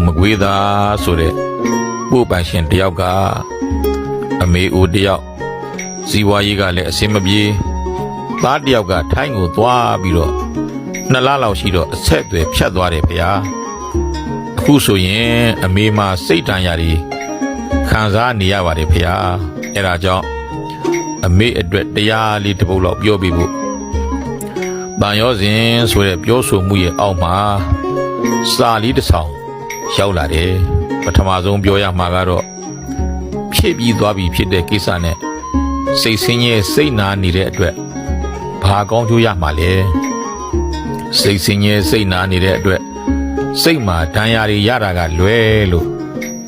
မကွေးသားဆိုတဲ့ပို့ပိုင်ရှင်တယောက်ကအမေအိုတယောက်ဇီဝါရေးကလည်းအစင်မပြေသားတယောက်ကထိုင်းကိုသွားပြီးတော့2 လလောက်ရှိတော့အဆက်အသွယ်ဖြတ်သွားတယ်ဗျာအခုဆိုရင်အမေမှာစိတ်တန်ရာတွေခံစားနေရပါတယ်ဗျာအဲ့ဒါကြောင့်အမေအတွက်တရားလေးတစ်ပုဒ်လောက်ပြောပြဖို့တန်ရောစဉ်ဆိုတဲ့ပြောဆိုမှုရဲ့အောက်မှာစာလေးတစ်ဆောင်ရောက်လာတယ်ပထမဆုံးပြောရမှာကတော့ဖြစ်ပြီးသွားပြီဖြစ်တဲ့ကိစ္စနဲ့စိတ်ဆင်းရဲစိတ်နာနေတဲ့အတွက်ဘာကောင်းကျိုးရမှာလဲစိတ်ဆင်းရဲစိတ်နာနေတဲ့အတွက်စိတ်မှာဒဏ်ရာတွေရတာကလွဲလို့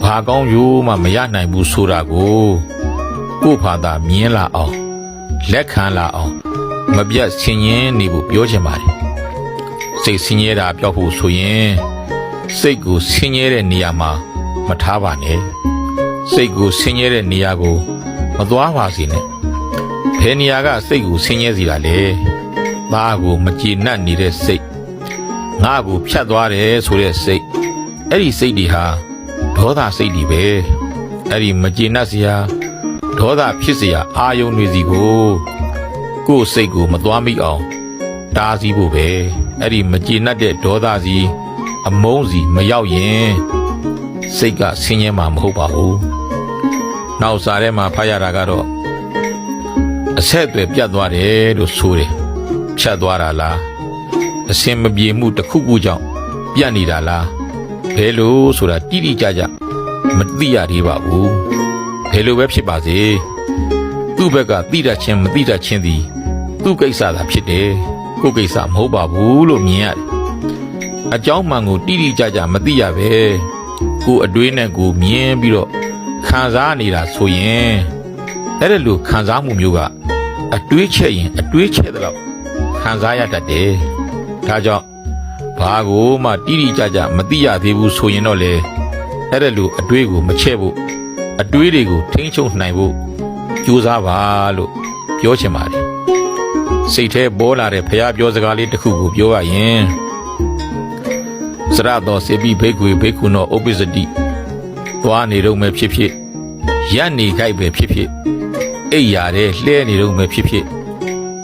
ဘာကောင်းကျိုးမှမရနိုင်ဘူးဆိုတာကိုကိုယ့်ဘာသာမြင်လာအောင်လက်ခံလာအောင်မပြတ်ဆင်ញင်းနေဖို့ပြောချင်ပါတယ်စိတ်ဆင်းရဲတာပြောဖို့ဆိုရင်စိတ်ကိုဆင်းရဲတဲ့နေရာမှာမထားပါနဲ့စိတ်ကိုဆင်းရဲတဲ့နေရာကိုမသွားပါစေနဲ့ဘယ်နေရာကစိတ်ကိုဆင်းရဲစေတာလဲသားကိုမကြည်နပ်နေတဲ့စိတ်ငါ့ကိုဖြတ်သွားတယ်ဆိုတဲ့စိတ်အဲ့ဒီစိတ်တွေဟာဒေါသစိတ်တွေပဲအဲ့ဒီမကြည်နပ်စရာဒေါသဖြစ်စရာအာယုန်တွေစီကိုယ်စိတ်ကိုမသွားမိအောင်တားဆီးဖို့ပဲအဲ့ဒီမကြည်နပ်တဲ့ဒေါသစီအမုန်းစီမရောက်ရင်စိတ်ကဆင်းရဲမှာမဟုတ်ပါဘူးနောက်စာထဲမှာဖတ်ရတာကတော့အဆက်အသွယ်ပြတ်သွားတယ်လို့ဆိုတယ်ဖြတ်သွားတာလားအစင်မပြေမှုတစ်ခုခုကြောင့်ပြတ်နေတာလားဘယ်လိုဆိုတာတိတိကျကျမသိရသေးပါဘူးဘယ်လိုပဲဖြစ်ပါစေသူ့ဘက်ကသိတတ်ခြင်းမသိတတ်ခြင်းသည်သူ့ကိစ္စသာဖြစ်တယ်ကိုယ့်ကိစ္စမဟုတ်ပါဘူးလို့မြင်ရတယ်အကြောင်းမှန်ကိုတိတိကျကျမသိရပဲကိုယ်အတွေးနဲ့ကိုမြင်ပြီးတော့ခံစားနေတာဆိုရင်အဲ့ဒါလိုခံစားမှုမျိုးကအတွေးချက်ရင်အတွေးချက်တော့ခံစားရတတ်တယ်ဒါကြောင့်ဘာကိုမှတိတိကျကျမသိရသေးဘူးဆိုရင်တော့လေအဲ့ဒါလိုအတွေးကိုမချက်ဖို့အတွေးတွေကိုထိန်းချုပ်နိုင်ဖို့ကြိုးစားပါလို့ပြောချင်ပါတယ်စိတ်ထဲပေါ်လာတဲ့ဖျားပြောစကားလေးတစ်ခုကိုပြောရရင်စရတော်စေပိဘိက္ခွေဘိက္ခုနောဥပ္ပစ္စတိသွားနေတော့မှဖြစ်ဖြစ်ရက်နေခိုက်ပဲဖြစ်ဖြစ်အိပ်ရာတဲ့လှဲနေတော့မှဖြစ်ဖြစ်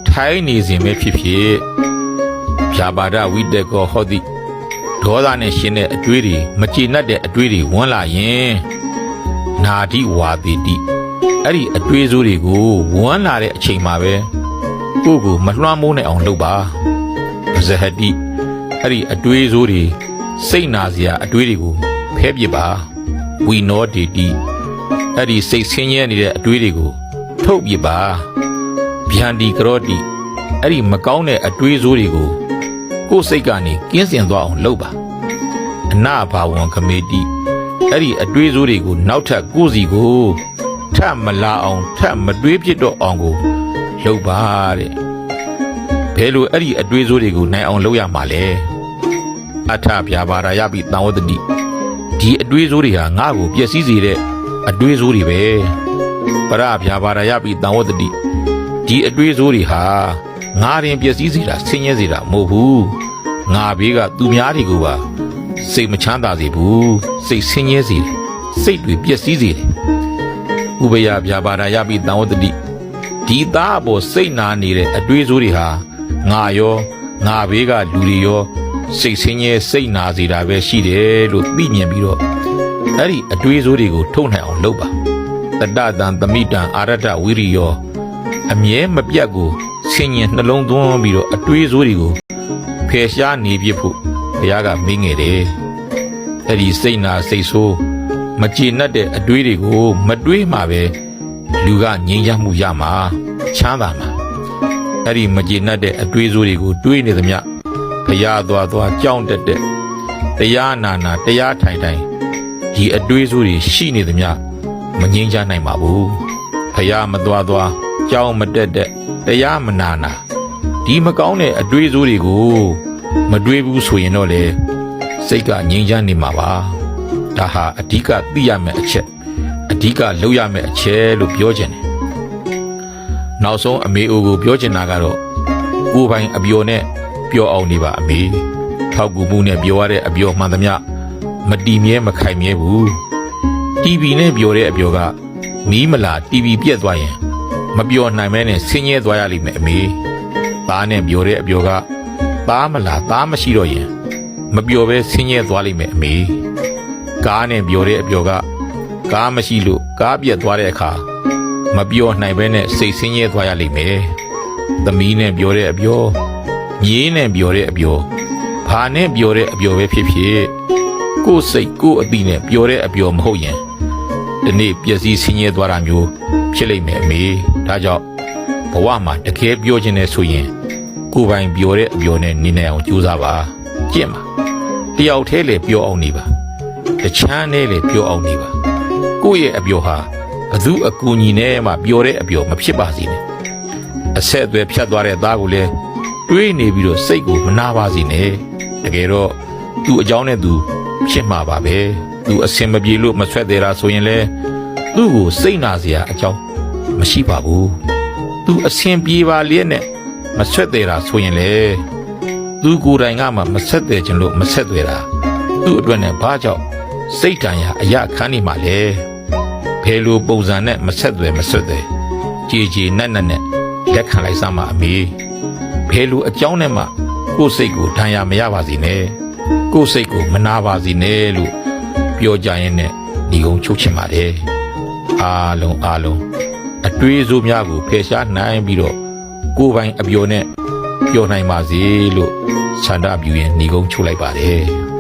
ထိုင်းနေစဉ်ပဲဖြစ်ဖြစ်ဖြာပါဒဝိတက်ကောဟောတိဒေါသနဲ့ရှင်တဲ့အတွေးတွေမကျေနပ်တဲ့အတွေးတွေဝင်လာရင်နာတိဝါတိတိအဲ့ဒီအတွေးစိုးတွေကိုဝင်လာတဲ့အချိန်မှာပဲကိုယ့်ကိုမလွှမ်းမိုးနိုင်အောင်လုပ်ပါဇဟတိအဲ့ဒီအတွေးစိုးတွေစိတ်နာစရာအတွေးတွေကိုဖဲပြစ်ပါဝီနောတေတိအဲ့ဒီစိတ်ဆင်းရဲနေတဲ့အတွေးတွေကိုထုတ်ပြစ်ပါဗျန္တိကရောတိအဲ့ဒီမကောင်းတဲ့အတွေးစိုးတွေကိုကိုယ်စိတ်ကနေကင်းစင်သွားအောင်လုပ်ပါအနာဘာဝံခမေတိအဲ့ဒီအတွေးစိုးတွေကိုနောက်ထပ်ကိုယ်စီကိုထပ်မလာအောင်ထပ်မတွေးဖြစ်တော့အောင်ကိုလုပ်ပါတဲ့ဘယ်လိုအဲ့ဒီအတွေးစိုးတွေကိုနိုင်အောင်လုပ်ရမှာလဲအထဗျာပါရာယပိတံဝတ္တိဒီအတွေးစိုးတွေဟာငါ့ကိုပျက်စီးစေတဲ့အတွေးစိုးတွေပဲပရဗျာပါရာယပိတံဝတ္တိဒီအတွေးစိုးတွေဟာငါရင်ပျက်စီးစေတာဆင်းရဲစေတာမဟုတ်ဘူးငါဘေးကသူများတွေကိုပါစိတ်မချမ်းသာစေဘူးစိတ်ဆင်းရဲစေတယ်စိတ်တွေပျက်စီးစေတယ်ဥပယဗျာပါရာယပိတံဝတ္တိဒီသားအပေါ်စိတ်နာနေတဲ့အတွေးစိုးတွေဟာငါရောငါဘေးကလူတွေရောစိတ်ဆင်းရဲစိတ်နာစေတာပဲရှိတယ်လို့သိမြင်ပြီးတော့အဲ့ဒီအတွေးစိုးတွေကိုထုတ်နိုင်အောင်လုပ်ပါတတတံသမိတံအာရတဝိရိယောအမြဲမပြတ်ကိုဆင်ញင်နှလုံးသွင်းပြီးတော့အတွေးစိုးတွေကိုဖယ်ရှားနေပြဖို့ဘုရားကမိန့်ငယ်တယ်အဲ့ဒီစိတ်နာစိတ်ဆိုးမကျေနပ်တဲ့အတွေးတွေကိုမတွေးမှပဲလူကငြိမ်းချမ်းမှုရမှာချမ်းသာမှာအဲ့ဒီမကျေနပ်တဲ့အတွေးစိုးတွေကိုတွေးနေသမျှဘုရားသွားကြောင်းတက်တရားနာတရားထိုင်ဒီအတွေးစိုးတွေရှိနေသမျှမငြိမ်းချမ်းနိုင်ပါဘူးဘုရားမသွားကြောင်းမတက်တရားမနာဒီမကောင်းတဲ့အတွေးစိုးတွေကိုမတွေးဘူးဆိုရင်တော့လေစိတ်ကငြိမ်းချမ်းနေမှာပါဒါဟာအဓိကသိရမယ့်အချက်အဓိကလုပ်ရမယ့်အချက်လို့ပြောချင်တယ်နောက်ဆုံးအမေအိုကိုပြောချင်တာကတော့ကိုယ်ပိုင်အပျော်နဲ့ပျော်အောင်နေပါအမေ ထောက်ကူမှုနဲ့ပြောရတဲ့အပြောမှန်သမျှမတီမြဲမခိုင်မြဲဘူး TV နဲ့ပြောတဲ့အပြောကမီးမလာ TV ပြက်သွားရင်မပြောနိုင်မဲနဲ့ဆင်းရဲသွားရလိမ့်မယ်အမေသားနဲ့ပြောတဲ့အပြောကသားမလာသားမရှိတော့ရင်မပြောပဲဆင်းရဲသွားလိမ့်မယ်အမေကားနဲ့ပြောတဲ့အပြောကကားမရှိလို့ကားပြက်သွားတဲ့အခါမပြောနိုင်ပဲနဲ့စိတ်ဆင်းရဲသွားရလိမ့်မယ်သမီးနဲ့ပြောတဲ့အပြောညီးနဲ့ပြောတဲ့အပြောဘာနဲ့ပြောတဲ့အပြောပဲဖြစ်ဖြစ်ကိုယ်စိတ်ကိုယ်အတိနဲ့ပြောတဲ့အပြောမဟုတ်ရင်ဒီနေ့ပျက်စီးဆင်းရဲသွားတာမျိုးဖြစ်လိမ့်မယ်အမေဒါကြောင့်ဘဝမှာတကယ်ပြောခြင်းနဲ့ဆိုရင်ကိုယ်ပိုင်ပြောတဲ့အပြောနဲ့နေနိုင်အောင်ကြိုးစားပါကျင့်ပါတယောက်တည်းလေပြောအောင်နေပါတချမ်းနဲ့လေပြောအောင်နေပါကိုယ့်ရဲ့အပြောဟာဘသူအကူညီနဲ့မှပြောတဲ့အပြောမဖြစ်ပါစေနဲ့အဆက်အသွယ်ဖြတ်သွားတဲ့သားကိုလည်းတွေးနေပြီးတော့စိတ်ကိုမနာပါစေနဲ့တကယ်တော့သူ့အကြောင်းနဲ့သူဖြစ်မှာပါပဲသူအစင်မပြေလို့မဆွဲသေးတာဆိုရင်လေသူ့ကိုစိတ်နာစရာအကြောင်းမရှိပါဘူးသူအစင်ပြေပါလျက်နဲ့မဆွဲသေးတာဆိုရင်လေသူကိုယ်တိုင်ကမှမဆက်သေးခြင်းလို့မဆက်သေးတာသူ့အတွက်နဲ့ဘာကြောင့်စိတ်တန်ရာအရာခန်းနေမှာလဲဘယ်လိုပုံစံနဲ့မဆက်သေးကြည်ကြည်နက်နက်နဲ့လက်ခံလိုက်စမ်းပါအမေဘယ်လိုအကြောင်းနဲ့မှကိုယ်စိတ်ကိုဒဏ်ရာမရပါစေနဲ့ကိုယ်စိတ်ကိုမနာပါစေနဲ့လို့ပြောကြရင်နဲ့ဒီကုန်းချုပ်ချင်ပါတယ်အားလုံးအတွေးစိုးများကိုဖယ်ရှားနိုင်ပြီးတော့ကိုယ်ပိုင်အပြောနဲ့ပြောနိုင်ပါစေလို့ဆန္ဒပြုရင်ဒီကုန်းချုပ်လိုက်ပါတယ်